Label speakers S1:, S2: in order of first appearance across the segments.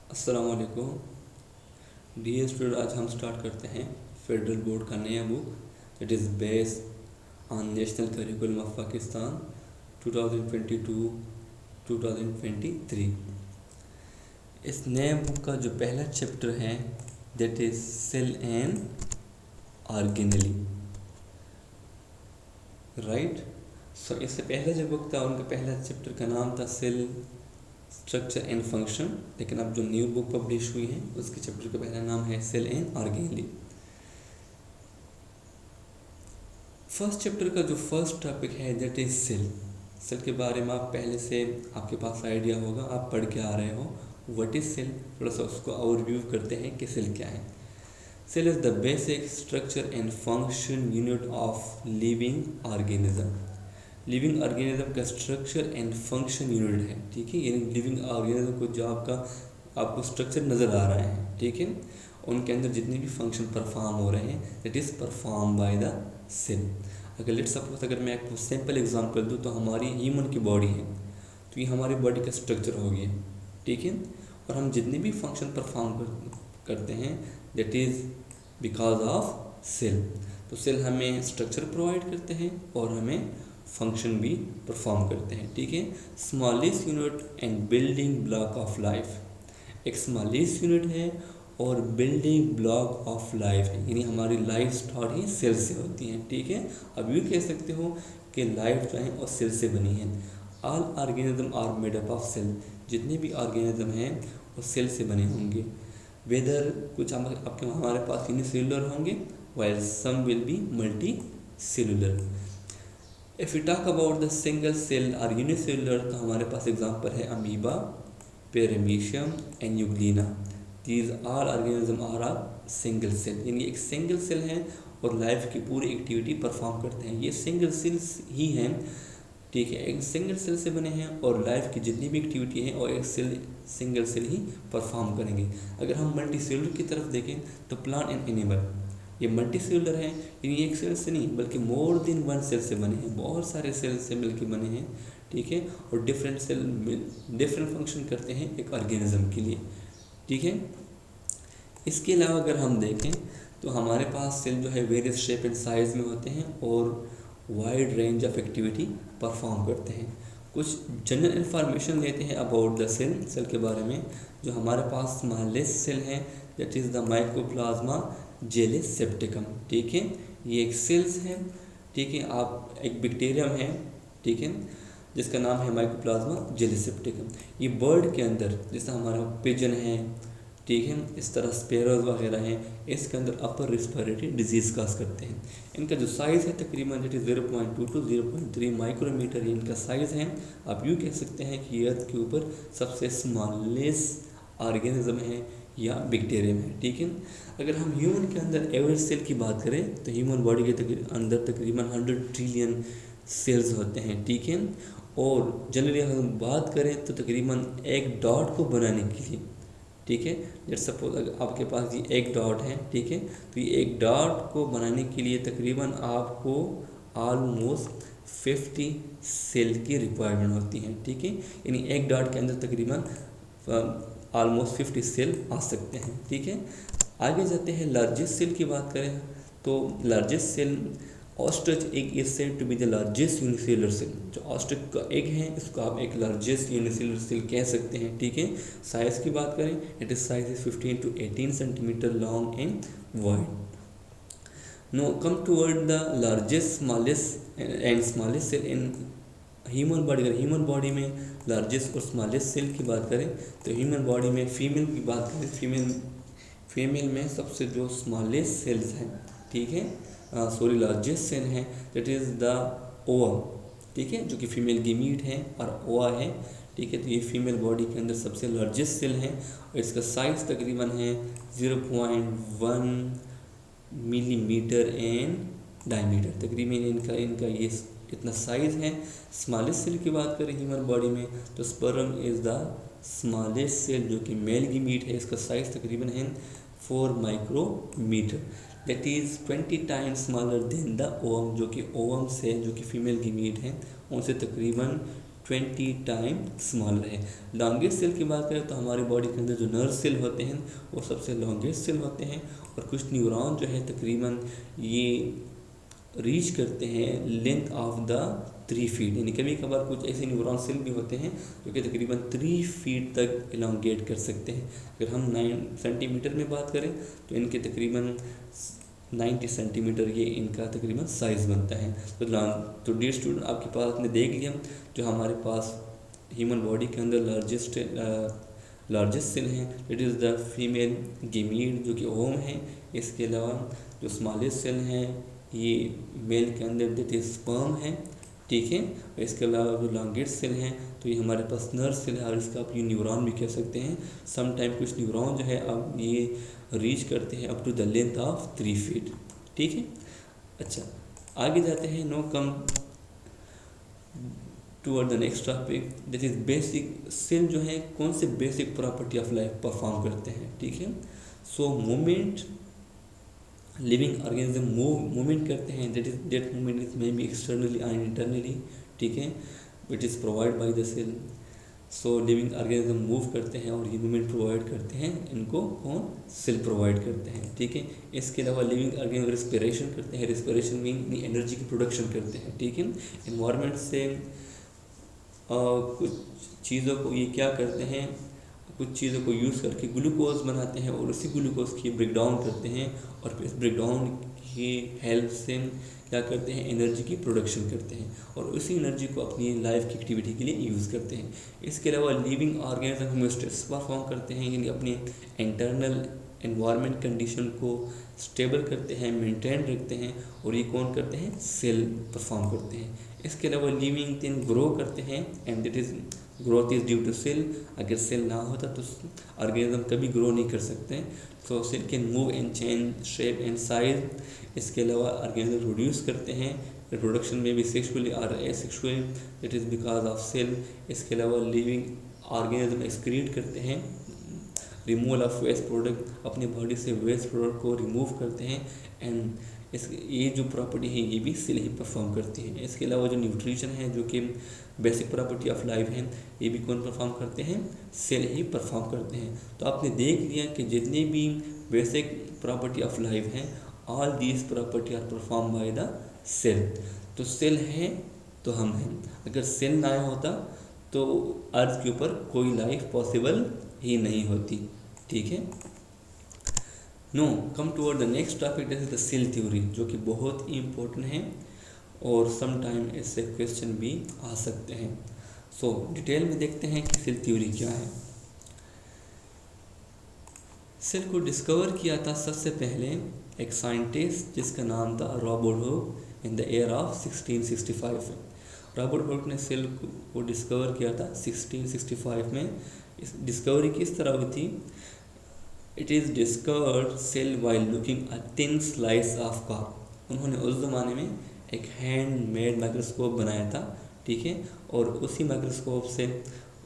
S1: अस्सलाम वालेकुम dear student. आज हम स्टार्ट करते हैं फेडरल बोर्ड का नया book. It is based on national curriculum of Pakistan 2022-2023। इस नए बुक का जो पहला चैप्टर है that is cell and organelle, right. So इससे पहले जो बुक था उनका पहला चैप्टर का नाम था सेल स्ट्रक्चर एंड फंक्शन, लेकिन अब जो न्यू बुक पब्लिश हुई है उसके चैप्टर का पहला नाम है cell and organelle. First chapter का जो फर्स्ट टॉपिक है दैट इज सेल। सेल के बारे में आप पहले से आपके पास आइडिया होगा, आप पढ़ के आ रहे हो व्हाट इज सेल। थोड़ा सा उसको ओवरव्यू करते हैं कि सेल क्या है। Cell is the basic structure and function unit of living organism. Living organism का स्ट्रक्चर एंड फंक्शन यूनिट है, ठीक है। यानी लिविंग ऑर्गेनिज्म को जो आपको स्ट्रक्चर नज़र आ रहा है, ठीक है, उनके अंदर जितने भी फंक्शन परफॉर्म हो रहे हैं that is perform by the cell. अगर लेट सपोज अगर मैं आपको सिंपल एग्जांपल दूँ तो हमारी ह्यूमन की बॉडी है, तो ये हमारी बॉडी का स्ट्रक्चर हो गया, ठीक है। और हम जितने भी फंक्शन परफॉर्म करते हैं that is because of cell. तो सेल हमें स्ट्रक्चर प्रोवाइड करते हैं और हमें फंक्शन भी परफॉर्म करते हैं, ठीक है। Smallest unit and building block of life. एक स्मॉलेस्ट यूनिट है और बिल्डिंग ब्लॉक ऑफ लाइफ है, यानी हमारी लाइफ स्टार्ट ही सेल से होती है, ठीक है। अब यूँ कह सकते हो कि लाइफ जो है और सेल से बनी है। All organism are made up of cell. जितने भी ऑर्गेनिज्म हैं वो सेल से बने होंगे। वेदर कुछ आपके हमारे पास यूनिसेलुलर होंगे while some will be multicellular. If you talk about the single cell और यूनिसेलुलर तो हमारे पास एग्जांपल है amoeba, paramecium and euglena. These all organism are a single cell, यानी एक सिंगल सेल है और लाइफ की पूरी एक्टिविटी परफॉर्म करते हैं। ये सिंगल सेल्स ही हैं, ठीक है। एक सिंगल सेल से बने हैं और लाइफ की जितनी भी एक्टिविटी है और एक सिंगल सेल ही परफॉर्म करेंगे। अगर हम मल्टी सेलुलर की तरफ देखें तो प्लांट एंड एनिमल ये मल्टी सेलुलर है, यानी एक सेल से नहीं बल्कि मोर देन वन सेल से बने हैं, बहुत सारे सेल से मिलकर बने हैं, ठीक है। और डिफरेंट सेल डिफरेंट फंक्शन करते हैं एक ऑर्गेनिज्म के लिए, ठीक है। इसके अलावा अगर हम देखें तो हमारे पास सेल जो है वेरियस शेप एंड साइज में होते हैं और wide range of activity perform करते हैं। कुछ जनरल इंफॉर्मेशन लेते हैं अबाउट द सेल। सेल के बारे में जो हमारे पास स्मॉलेस्ट सेल है दैट इज़ द माइकोप्लाज्मा जेलिसेप्टिकम, ठीक है। ये एक सेल्स है, ठीक है। आप एक बैक्टीरियम है, ठीक है, जिसका नाम है माइकोप्लाज्मा जेलिसेप्टिकम। ये बर्ड के अंदर जैसा हमारा पिजन है, ठीक है, इस तरह स्पेरोज वगैरह हैं, इसके अंदर अपर रिस्पिरेटरी डिजीज़ काज करते हैं। इनका जो साइज़ है तकरीबन दैट इज़ 0.2 to 0.3 माइक्रोमीटर इनका साइज़ है। आप यूँ कह सकते हैं कि अर्थ के ऊपर सबसे स्मॉलेस्ट ऑर्गेनिज्म है या बैक्टीरियम है, ठीक है। अगर हम ह्यूमन के अंदर एवरेज सेल की बात करें तो ह्यूमन बॉडी के अंदर तकरीबन 100 ट्रिलियन सेल्स होते हैं, ठीक है। और जनरली अगर हम बात करें तो तकरीबन एक डॉट को बनाने के लिए, ठीक है, लेट्स सपोज अगर आपके पास ये एक डॉट है, ठीक है, तो ये एक डॉट को बनाने के लिए तकरीबन आपको ऑलमोस्ट 50 सेल की रिक्वायरमेंट होती है, ठीक है। यानी एक डॉट के अंदर तकरीबन ऑलमोस्ट 50 सेल आ सकते हैं, ठीक है। आगे जाते हैं लार्जेस्ट सेल की बात करें तो largest cell ostrich egg is said to be the largest unicellular cell. जो ऑस्ट्रिच का एग है इसको आप एक लार्जेस्ट यूनिसेलुलर सेल कह सकते हैं, ठीक है। साइज़ की बात करें it is size is 15 to 18 centimetre long and wide. No come toward the largest smallest cell in human body. अगर ह्यूमन बॉडी में लार्जेस्ट और स्मॉलेस्ट सेल की बात करें तो ह्यूमन बॉडी में फीमेल की बात करें, फीमेल में सबसे जो स्मॉलेस्ट सेल्स हैं, ठीक है, सॉरी लार्जेस्ट सेल है दैट इज़ द ओवम, ठीक है, जो कि फीमेल गीमीट है और ओवा है, ठीक है। तो ये फीमेल बॉडी के अंदर सबसे लार्जेस्ट सेल है और इसका साइज़ तकरीबन है 0.1 मिलीमीटर एंड डायमीटर। तकरीबन इनका ये इतना साइज़ है। स्मॉलेस्ट सेल की बात करें ह्यूमन बॉडी में तो sperm is the smallest cell जो कि मेल गीमीट है, इसका साइज़ तकरीबन है 4 micrometre that is 20 times smaller than the ovum, जो कि ओवम से जो कि फीमेल गीमीट है उनसे तकरीबन 20 टाइम स्मॉलर है। लॉन्गेस्ट सेल की बात करें तो हमारी बॉडी के अंदर जो नर्व सेल होते हैं वो सबसे लॉन्गेस्ट सेल होते हैं, और कुछ न्यूरॉन जो है तकरीबन ये रीच करते हैं लेंथ ऑफ द 3 फीट, यानी कभी कभार कुछ ऐसे न्यूरॉन सेल भी होते हैं जो कि तकरीबन 3 फीट तक एलोंगेट कर सकते हैं। अगर हम 9 सेंटीमीटर में बात करें तो इनके तकरीबन 90 सेंटीमीटर ये इनका तकरीबन साइज़ बनता है। तो डियर स्टूडेंट, आपके पास आपने देख लिया जो हमारे पास ह्यूमन बॉडी के अंदर लार्जेस्ट सेल हैं, it is the female gamete जो कि ओवम है। इसके अलावा जो स्मॉलेस्ट सेल हैं ये मेल के अंदर दैट इज स्पर्म है, ठीक है। और इसके अलावा जो लॉन्गेस्ट सेल हैं तो ये हमारे पास नर्व सेल है, और इसका आप ये न्यूरॉन भी कह सकते हैं। सम टाइम कुछ न्यूरॉन जो है अब ये रीच करते हैं up to the length of 3 feet, ठीक है। अच्छा, आगे जाते हैं। No come toward the next topic, that is basic cell जो है कौन से basic property of life perform करते हैं, ठीक है। So movement, living organism movement करते हैं, that movement is may be externally and internally, ठीक है, it is provide by the cell. So living organism move करते हैं और ये मूवमेंट प्रोवाइड करते हैं, इनको कौन, सेल प्रोवाइड करते हैं, ठीक है। इसके अलावा लिविंग ऑर्गेनिज्म रिस्पिरेशन करते हैं, रिस्पिरेशन मीन एनर्जी की प्रोडक्शन करते हैं, ठीक है। इन्वायरमेंट से कुछ चीज़ों को ये क्या करते हैं, कुछ चीज़ों को यूज़ करके ग्लूकोज बनाते हैं और उसी ग्लूकोज की ब्रेकडाउन करते हैं, और फिर इस ब्रेकडाउन की हेल्प से क्या करते हैं, एनर्जी की प्रोडक्शन करते हैं, और उसी एनर्जी को अपनी लाइफ की एक्टिविटी के लिए यूज़ करते हैं। इसके अलावा लिविंग ऑर्गेनिज्म होम्योस्टेसिस परफॉर्म करते हैं, यानी अपने इंटरनल एनवायरनमेंट कंडीशन को स्टेबल करते हैं, मेंटेन रखते हैं, और ये कौन करते हैं, सेल परफॉर्म करते हैं। इसके अलावा लिविंग थिंग ग्रो करते हैं, and that is growth is due to cell. अगर सेल ना होता तो ऑर्गेनिज्म कभी ग्रो नहीं कर सकते। So cell can move and change shape and size. इसके अलावा ऑर्गेनिज्म प्रोड्यूस करते हैं, रिप्रोडक्शन में भी सेक्सुअली और asexually, that is because of cell. इसके अलावा लिविंग ऑर्गेनिज्म एक्सक्रीट करते हैं, रिमूवल ऑफ वेस्ट प्रोडक्ट, अपनी बॉडी से वेस्ट प्रोडक्ट को रिमूव करते हैं, एंड ये जो प्रॉपर्टी है ये भी सेल ही परफॉर्म करती है। इसके अलावा जो न्यूट्रिशन है जो कि बेसिक प्रॉपर्टी ऑफ लाइफ है, ये भी कौन परफॉर्म करते हैं, सेल ही परफॉर्म करते हैं। तो आपने देख लिया कि जितने भी बेसिक प्रॉपर्टी ऑफ लाइफ हैं, all these property are perform by the cell. तो सेल है तो हम हैं, अगर सेल ना होता तो अर्थ के ऊपर कोई लाइफ पॉसिबल ही नहीं होती, ठीक है। No come toward the next topic, that is the cell theory, जो कि बहुत ही इम्पोर्टेंट है और सम टाइम इससे क्वेश्चन भी आ सकते हैं। सो डिटेल में देखते हैं कि सेल थ्योरी क्या है। सेल को डिस्कवर किया था सबसे पहले एक साइंटिस्ट जिसका नाम था Robert Hooke in the year of 1665। Robert Hooke ने सेल को डिस्कवर किया था 1665 में। इस डिस्कवरी किस तरह हुई थी, it is discovered cell while looking a thin slice of cork. उन्होंने उस ज़माने में एक हैंड मेड माइक्रोस्कोप बनाया था, ठीक है, और उसी माइक्रोस्कोप से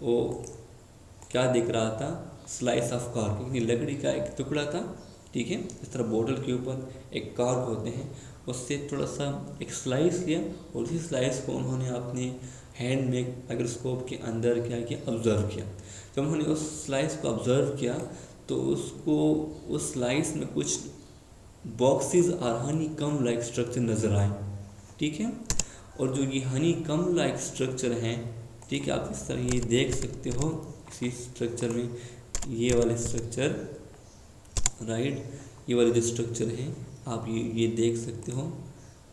S1: वो क्या दिख रहा था, स्लाइस ऑफ कॉर्क, यानी लकड़ी का एक टुकड़ा था, ठीक है। इस तरह बोतल के ऊपर एक कॉर्क होते हैं, उससे थोड़ा सा एक स्लाइस लिया और उसी स्लाइस को उन्होंने अपने हैंड मेड माइक्रोस्कोप के अंदर क्या किया, ऑब्जर्व किया। जब उन्होंने उस स्लाइस को ऑब्जर्व किया तो उसको उस स्लाइस में कुछ बॉक्सेस और हनी कम लाइक स्ट्रक्चर नज़र आए, ठीक है। और जो ये हनी कम लाइक स्ट्रक्चर हैं, ठीक है, आप इस तरह ये देख सकते हो इसी स्ट्रक्चर में, ये वाले स्ट्रक्चर, राइट, ये वाले जो स्ट्रक्चर हैं आप ये देख सकते हो,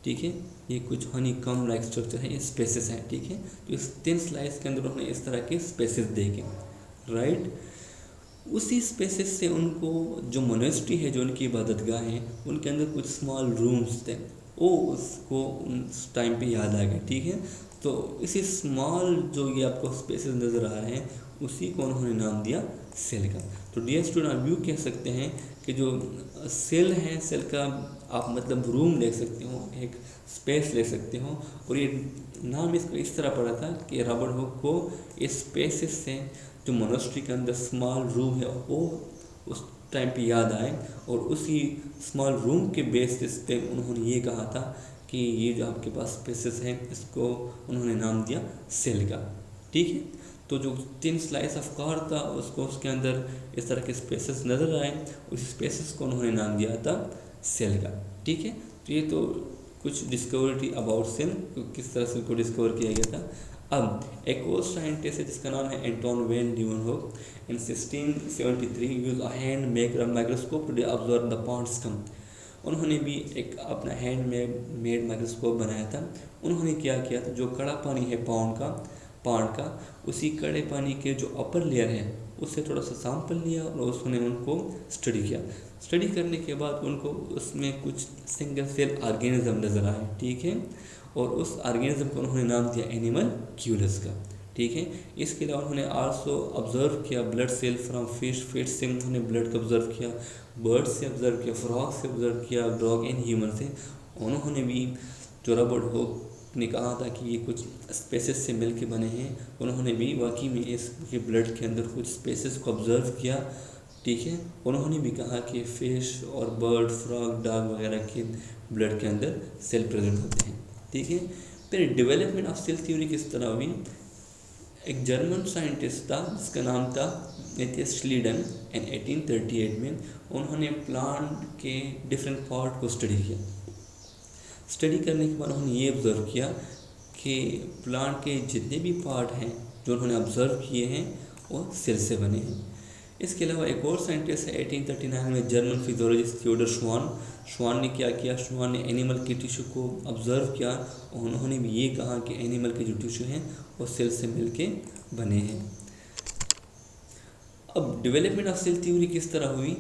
S1: ठीक है। ये कुछ हनी कम लाइक स्ट्रक्चर है, ये स्पेसेस हैं, ठीक है। तो इस थिन स्लाइस के अंदर उन्होंने इस तरह के स्पेसेस देखे, राइट। उसी स्पेसेस से उनको जो मोनेस्ट्री है, जो उनकी इबादतगाह है, उनके अंदर कुछ स्मॉल रूम्स थे, वो उसको उस टाइम पे याद आ गया, ठीक है। तो इसी स्मॉल जो ये आपको स्पेसेस नज़र आ रहे हैं, उसी को उन्होंने नाम दिया सेल का। तो डियर स्टूडेंट, आप यूँ कह सकते हैं कि जो सेल है, सेल का आप मतलब रूम ले सकते हो, एक स्पेस ले सकते हो, और ये नाम इसको इस तरह पड़ा था कि रॉबर्ट हुक को इस स्पेसेस से जो मोनेस्ट्री के अंदर स्मॉल रूम है वो उस टाइम पे याद आए, और उसी स्मॉल रूम के बेसिस पे उन्होंने ये कहा था कि ये जो आपके पास स्पेसेस हैं इसको उन्होंने नाम दिया सेल का, ठीक है। तो जो थिन स्लाइस ऑफ कार्ड था उसको उसके अंदर इस तरह के स्पेसेस नज़र आए, उस स्पेसेस को उन्होंने नाम दिया था सेल का। ठीक है, तो ये तो कुछ डिस्कवरी अबाउट सेल, किस तरह से को डिस्कवर किया गया था। अब एक और साइंटिस्ट है जिसका नाम है एंटोन वैन लीeuwenhoek। In 1673 use a hand made microscope to observe the ponds scum. उन्होंने भी एक अपना हैंड मेड माइक्रोस्कोप बनाया था। उन्होंने क्या किया था, जो कड़ा पानी है पानी का उसी कड़े पानी के जो अपर लेयर है उससे थोड़ा सा सैंपल लिया और उसने उनको स्टडी किया। स्टडी करने के बाद उनको उसमें कुछ सिंगल सेल ऑर्गेनिज्म नज़र आए। ठीक है, और उस ऑर्गेनिज्म को उन्होंने नाम दिया एनिमल क्यूलस का। ठीक है, इसके अलावा उन्होंने आल्सो ऑब्जर्व किया ब्लड सेल फ्रॉम फिश से उन्होंने ब्लड को ऑब्जर्व किया, बर्ड से ऑब्जर्व किया, फ्रॉग से ऑब्जर्व किया, डॉग एंड ह्यूमन से। उन्होंने भी जो रॉबर्ट हुक ने कहा था कि ये कुछ स्पेसेस से मिल के बने हैं, उन्होंने भी वाकई में इसके ब्लड के अंदर कुछ स्पेसेस को ऑब्जर्व किया। ठीक है, उन्होंने भी कहा कि फिश और बर्ड, फ्रॉग, डॉग वगैरह के ब्लड के अंदर सेल प्रेजेंट होते हैं। ठीक है, फिर डेवलपमेंट ऑफ सेल थ्योरी किस तरह हुई। एक जर्मन साइंटिस्ट था जिसका नाम था मैथियस श्लीडन। इन 1838 में उन्होंने प्लांट के डिफरेंट पार्ट को स्टडी किया। स्टडी करने के बाद उन्होंने ये ऑब्ज़र्व किया कि प्लांट के जितने भी पार्ट हैं जो उन्होंने ऑब्ज़र्व किए हैं वो सेल से बने हैं। इसके अलावा एक और साइंटिस्ट है 1839 में जर्मन फिजियोलॉजिस्ट थियोडर श्वान ने क्या किया, श्वान ने एनिमल के टिश्यू को ऑब्ज़र्व किया और उन्होंने भी ये कहा कि एनिमल के जो टिश्यू हैं वो सेल से मिल के बने हैं। अब डेवलपमेंट ऑफ सेल थ्योरी किस तरह हुई।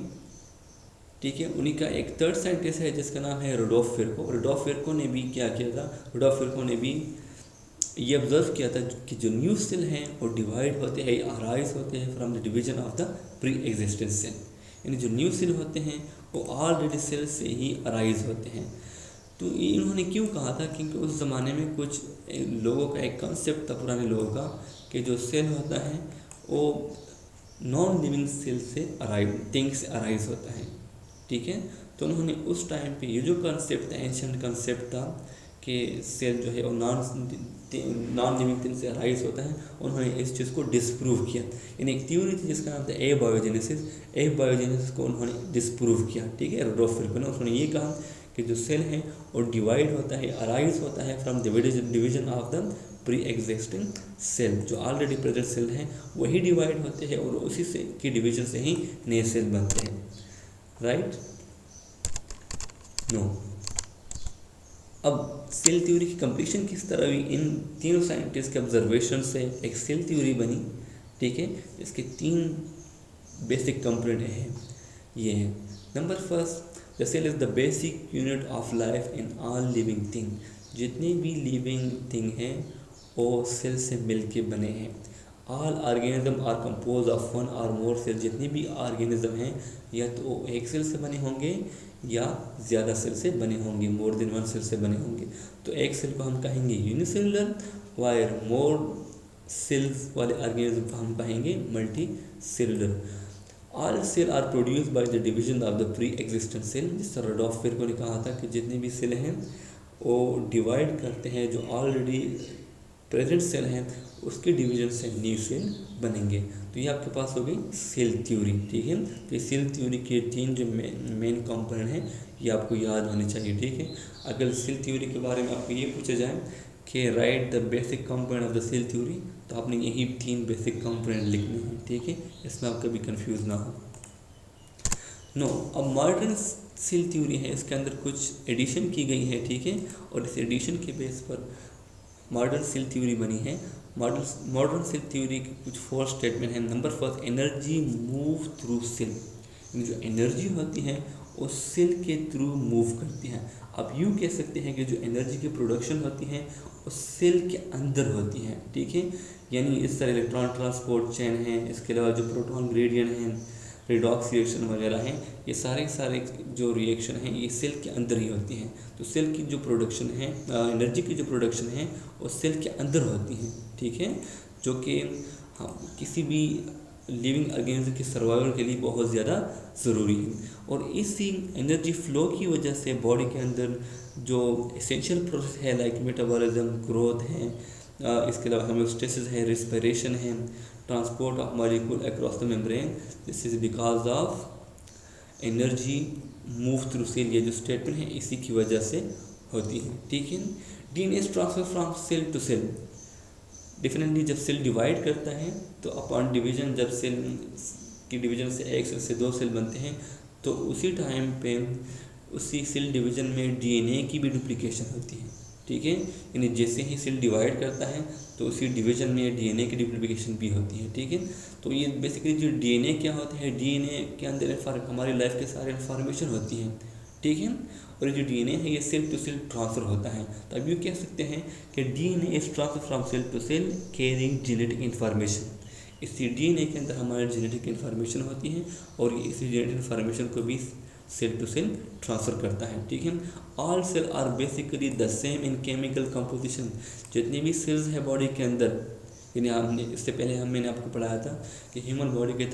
S1: ठीक है, उन्हीं का एक थर्ड साइंटिस्ट है जिसका नाम है रुडोल्फ विर्को। रुडोल्फ विर्को ने भी क्या किया था, रुडोल्फ विर्को ने भी ये ऑब्जर्व किया था कि जो न्यू सेल हैं वो डिवाइड होते हैं, अराइज होते हैं from the division of the pre existent cell. यानी जो न्यू सेल होते हैं वो ऑलरेडी सेल से ही अराइज होते हैं। तो इन्होंने क्यों कहा था, क्योंकि उस ज़माने में कुछ लोगों का एक कंसेप्ट था, पुराने लोगों का, कि जो सेल होता है वो नॉन लिविंग सेल से थिंग से अराइज होता है। ठीक है, तो उन्होंने उस टाइम पे ये जो कंसेप्ट था, एंशिएंट कंसेप्ट था कि सेल जो है वो नॉन लिविंग थिंग से अराइज होता है, उन्होंने इस चीज़ को डिस्प्रूव किया। यानी एक थ्योरी थी जिसका नाम था एबायोजेनेसिस को उन्होंने डिस्प्रूव किया। ठीक है, रुडोल्फ विर्को ने उन्होंने ये कहा कि जो सेल है वो डिवाइड होता है, अराइज होता है from division of the pre existing cell. जो ऑलरेडी प्रेजेंट सेल हैं वही डिवाइड होते हैं और उसी से की डिवीजन से ही नए सेल बनते हैं। Right, no. अब सेल थ्योरी की कंप्लीशन किस तरह हुई, इन तीनों साइंटिस्ट के ऑब्जर्वेशन से एक सेल थ्योरी बनी। ठीक है, इसके 3 बेसिक कंपोनेंट हैं। ये है, number first, the cell is the basic unit of life in all living thing. जितनी भी लिविंग थिंग हैं वो सेल से मिल के बने हैं। All organism are compose of 1 और मोर सेल। जितनी भी ऑर्गेनिज्म हैं या तो एक सेल से बने होंगे या ज़्यादा सेल से बने होंगे, मोर देन 1 सेल से बने होंगे। तो एक सेल को हम कहेंगे यूनिसेलुलर, वायर मोर सेल्स वाले ऑर्गेनिज्म को हम कहेंगे multicellular. All cell are produce by the division of the pre existent cell. जिस तरह रुडोल्फ विर्को ने कहा था कि जितनी भी सेल हैं वो डिवाइड करते हैं, जो ऑलरेडी प्रेजेंट सेल हैं उसके डिवीजन से न्यू सेल बनेंगे। तो ये आपके पास हो गई सेल थ्योरी। ठीक है, तो ये सेल थ्योरी के 3 जो मेन कंपोनेंट हैं ये आपको याद होने चाहिए। ठीक है, अगर सेल थ्योरी के बारे में आपको ये पूछा जाए कि write the basic component of the cell theory, तो आपने यही 3 बेसिक कंपोनेंट लिखने हैं। ठीक है, इसमें आप कभी कंफ्यूज ना हो। नो, अब मॉडर्न सेल थ्योरी है, इसके अंदर कुछ एडिशन की गई है। ठीक है, और इस एडिशन के बेस पर मॉडर्न सेल थ्योरी बनी है। मॉडर्न सेल थ्योरी के कुछ 4 स्टेटमेंट हैं। Number first, energy move through cell. जो एनर्जी होती है वो सेल के थ्रू मूव करती हैं। आप यूँ कह सकते हैं कि जो एनर्जी की प्रोडक्शन होती है वो सेल के अंदर होती हैं। ठीक है, यानी इस तरह इलेक्ट्रॉन ट्रांसपोर्ट चेन है, इसके अलावा जो प्रोटॉन ग्रेडियंट हैं, रिडॉक्स रिएक्शन वगैरह हैं, ये सारे जो रिएक्शन हैं ये सेल के अंदर ही होती हैं। तो सेल की जो प्रोडक्शन है, एनर्जी की जो प्रोडक्शन है वो सेल के अंदर होती हैं। ठीक है, जो कि किसी भी लिविंग ऑर्गेनिज्म के सर्वाइवल के लिए बहुत ज़्यादा ज़रूरी है। और इसी एनर्जी फ्लो की वजह से बॉडी के अंदर जो एसेंशियल प्रोसेस है लाइक मेटाबॉलिज्म, ग्रोथ है, इसके अलावा होम्योस्टेसिस है, रिस्पिरेशन है, transport of molecule across the membrane, this is because of energy move through cell. ये जो स्टेटमेंट है इसी की वजह से होती है, ठीक है। DNA is transfer from cell to cell. Definitely जब सेल डिवाइड करता है तो अपॉन डिवीजन, जब सेल की डिवीजन से एक सेल से दो सेल बनते हैं तो उसी टाइम पे उसी सेल डिवीजन में डीएनए की भी डुप्लीकेशन होती है, ठीक है। यानी जैसे ही सेल डिवाइड करता है तो उसी डिवीजन में डीएनए की डुप्लीकेशन भी होती है, ठीक है। तो ये बेसिकली जो डीएनए क्या होता है, डीएनए के अंदर हमारी लाइफ के सारे इन्फॉर्मेशन होती हैं, ठीक है। और ये जो डीएनए है ये सेल टू सेल ट्रांसफर होता है। तो अब यूँ कह सकते हैं कि DNA is transfer from cell to cell carrying genetic information. इसी डीएनए के अंदर हमारी जेनेटिक इन्फॉर्मेशन होती है और ये इसी जेनेटिक इन्फॉर्मेशन को भी सेल टू सेल ट्रांसफ़र करता है, ठीक है। All cell are basically the same in chemical composition. जितनी भी सेल्स है बॉडी के अंदर, यानी हमने इससे पहले मैंने आपको पढ़ाया था कि ह्यूमन बॉडी के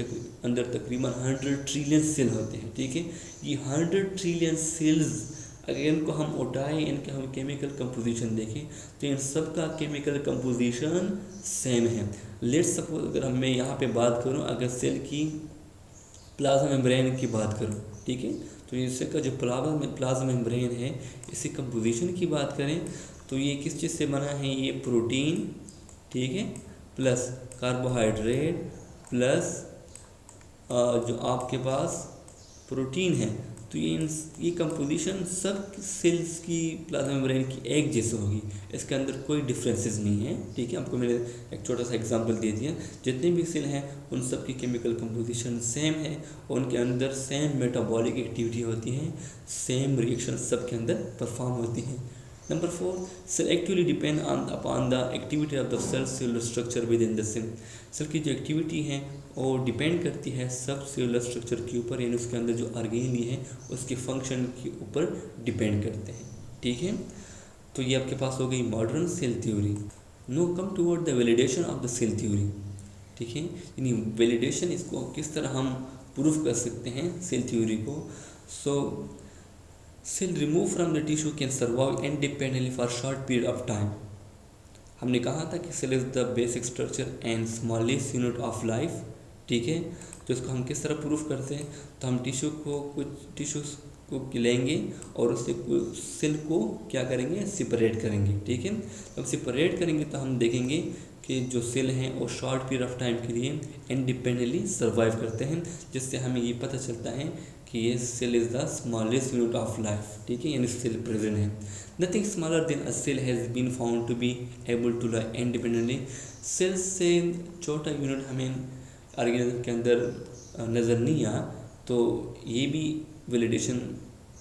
S1: अंदर तकरीबन 100 ट्रिलियन सेल होते हैं, ठीक है। ये 100 ट्रिलियन सेल्स अगर इनको हम उठाएं, इनके हम केमिकल कंपोजिशन देखें तो इन सब का केमिकल कंपोजिशन सेम है। लेट्स सपोज अगर मैं यहाँ पे बात करूँ, अगर सेल की प्लाज्मा मेम्ब्रेन की बात करूँ, ठीक है, तो इसका जो प्लाज्मा मेम्ब्रेन है इसकी कंपोजिशन की बात करें तो ये किस चीज़ से बना है, ये प्रोटीन, ठीक है, प्लस कार्बोहाइड्रेट प्लस जो आपके पास प्रोटीन है। तो ये कंपोजिशन सब सेल्स की प्लाज्मा मेम्ब्रेन की एक जैसी होगी, इसके अंदर कोई डिफरेंसेस नहीं है, ठीक है। आपको मैंने एक छोटा सा एग्जांपल दे दिया। जितने भी सेल हैं उन सब की केमिकल कंपोजिशन सेम है और उनके अंदर सेम मेटाबॉलिक एक्टिविटी होती है, सेम रिएक्शन सब के अंदर परफॉर्म होती हैं। Number 4, cell actively depend upon the activity of the cell cellular structure with in the cell. Cell की जो एक्टिविटी है वो डिपेंड करती है सब सेलुलर स्ट्रक्चर के ऊपर, यानी उसके अंदर जो ऑर्गेनली है उसके फंक्शन के ऊपर डिपेंड करते हैं, ठीक है। तो ये आपके पास हो गई modern cell theory. No come toward the validation of the cell theory, ठीक है। यानी वैलिडेशन, इसको किस तरह हम प्रूफ कर सकते हैं सेल थ्योरी को। So cell remove from the tissue can survive independently for short period of time. हमने कहा था कि cell is the basic structure and smallest unit of life, ठीक है। तो इसको हम किस तरह प्रूफ करते हैं, तो हम कुछ टिश्यूज़ को लेंगे और उससे सेल को क्या करेंगे, सेपरेट करेंगे, ठीक है। जब सेपरेट करेंगे तो हम देखेंगे कि जो सेल हैं वो शॉर्ट पीरियड ऑफ टाइम के लिए इंडिपेंडेंटली सर्वाइव करते हैं, जिससे हमें ये पता चलता है कि ये cell is the smallest unit of life, ठीक है, यानी सेल प्रेजेंट है। Nothing smaller than a cell has been found to be able to live independently. Cell से छोटा यूनिट हमें ऑर्गेनिज्म के अंदर नज़र नहीं आया, तो ये भी वैलिडेशन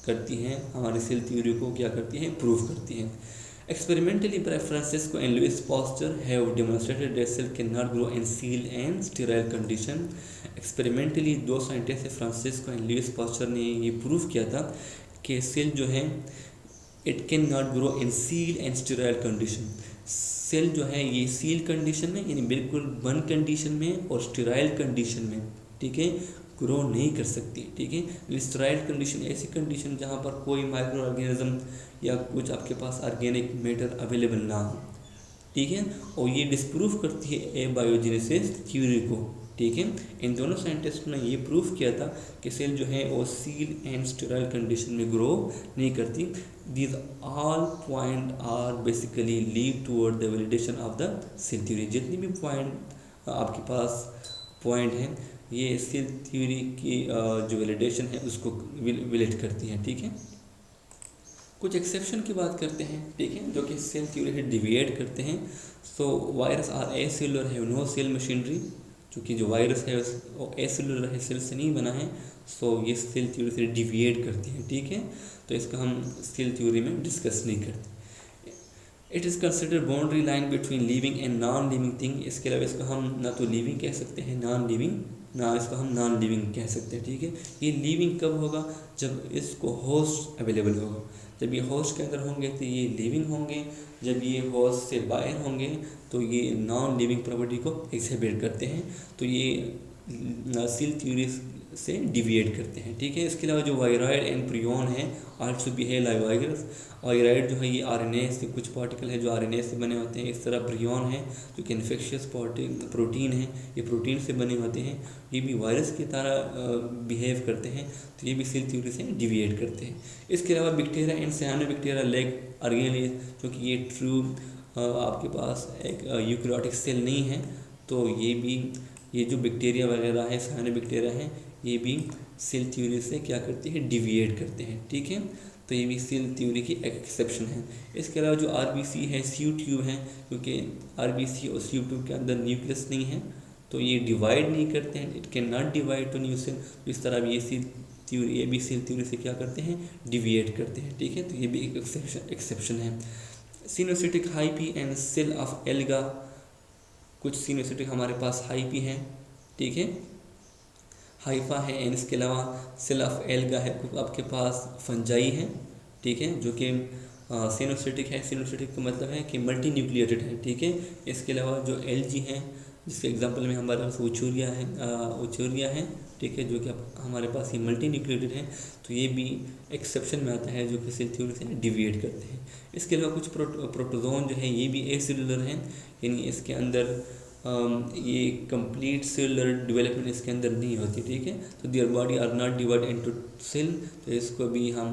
S1: करती हैं, हमारी सेल थ्योरी को क्या करती हैं, प्रूव करती हैं। Experimentally, by Francisco and Louis Pasteur have demonstrated that cell cannot grow in sealed and sterile condition. Experimentally, दो scientist Francisco and Louis Pasteur ने ये प्रूव किया था कि सेल जो है it can not grow in seal and sterile condition. Cell जो है ये सील कंडीशन में यानी बिल्कुल बंद कंडीशन में और स्टेराइल कंडीशन में, ठीक है, ग्रो नहीं कर सकती, ठीक है। स्टेराइल कंडीशन ऐसी कंडीशन जहाँ पर कोई माइक्रो ऑर्गेनिज्म या कुछ आपके पास ऑर्गेनिक मैटर अवेलेबल ना हो, ठीक है। और ये डिस्प्रूव करती है एबायोजेनेसिस थ्योरी को, ठीक है। इन दोनों साइंटिस्ट ने ये प्रूव किया था कि सेल जो है वो सील एंड स्टेराइल कंडीशन में ग्रो नहीं करती। These all point are basically lead toward the validation of the cell theory. जितनी भी पॉइंट आपके पास पॉइंट हैं ये सेल थ्योरी की जो वैलिडेशन है उसको वैलिड करती हैं, ठीक है। कुछ एक्सेप्शन की बात करते हैं, ठीक है, जो कि सेल थ्योरी से डिविएट करते हैं। So virus are acellular have no cell machinery, क्योंकि जो वायरस है वो एसेलुलर है, सेल से नहीं बना है, सो ये सेल थ्योरी से डिविएट करती है, ठीक है। तो इसका हम सेल थ्योरी में डिस्कस नहीं करते। It is consider boundary line between living and non living thing. इसके अलावा इसको हम ना तो लिविंग कह सकते हैं नॉन लिविंग, ना इसको हम नॉन लिविंग कह सकते हैं, ठीक है। ये लिविंग कब होगा, जब इसको होस्ट अवेलेबल होगा। जब ये होस्ट के अंदर होंगे तो ये लिविंग होंगे, जब ये होस्ट से बाहर होंगे तो ये नॉन लिविंग प्रॉपर्टी को एक्सिबिट करते हैं। तो ये सेल थ्योरी से डिविएट करते हैं, ठीक है। इसके अलावा जो वायरॉइड एंड प्रियन है also behave like virus. Viroid जो है ये आरएनए से, कुछ पार्टिकल है जो आरएनए से बने होते हैं। इस तरह प्रियन है जो कि इन्फेक्शियस प्रोटीन है, ये प्रोटीन से बने होते हैं, ये भी वायरस की तरह बिहेव करते हैं, तो ये भी सेल थ्योरी से डिविएट करते हैं। इसके अलावा bacteria and cyanobacteria like organelle, क्योंकि ये ट्रू आपके पास एक यूकैरियोटिक सेल नहीं है, तो ये जो बैक्टीरिया वगैरह है, साइनोबैक्टीरिया है, ये भी सेल थ्योरी से क्या करते हैं, डिविएट करते हैं, ठीक है। तो ये भी सेल थ्योरी की एक्सेप्शन है। इसके अलावा जो आरबीसी है, सीयू ट्यूब है, क्योंकि आरबीसी और सीयू ट्यूब के अंदर न्यूक्लियस नहीं है, तो ये डिवाइड नहीं करते हैं, it can not divide to new cell. तो इस तरह ये सेल थ्योरी, ये भी सेल थ्योरी से क्या करते हैं, डिविएट करते हैं, ठीक है। तो ये भी एक एक्सेप्शन है। Coenocytic hyphae and cell of alga, कुछ सिनोसिटिक हमारे पास हाइपी हैं, ठीक है, हाइफा है, एंड इसके अलावा सेल ऑफ एल्गा है, आपके पास फंजाई है, ठीक है, जो कि सिनोसिटिक है। सिनोसिटिक का मतलब है कि मल्टी न्यूक्लिएटेड है, ठीक है। इसके अलावा जो एलजी है, जिसके एग्जांपल में हमारे पास उचूरिया है, ठीक है, जो कि हमारे पास ये मल्टी न्यूक्लिएटेड है, तो ये भी एक्सेप्शन में आता है, जो कि सेल थ्योरी से डिविएट करते हैं। इसके अलावा कुछ प्रोटोजोन जो है, ये भी एसेलुलर हैं, यानी इसके अंदर ये कंप्लीट सेलुलर डेवलपमेंट इसके अंदर नहीं होती, ठीक है। तो their body are not divide into cell, तो इसको भी हम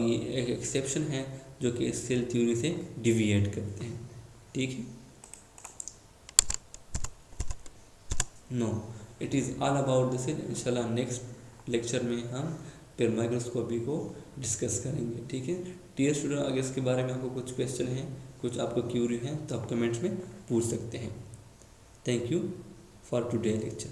S1: ये एक एक्सेप्शन है जो कि सेल थ्योरी से डिविएट करते हैं, ठीक है। No, it is all about the cell. इंशाल्लाह नेक्स्ट लेक्चर में हम फिर माइक्रोस्कोपी को डिस्कस करेंगे, ठीक है। डियर स्टूडेंट, अगर इसके बारे में आपको कुछ क्वेश्चन हैं, कुछ आपको क्यूरी हैं, तो आप कमेंट्स में पूछ सकते हैं। Thank you for today's lecture.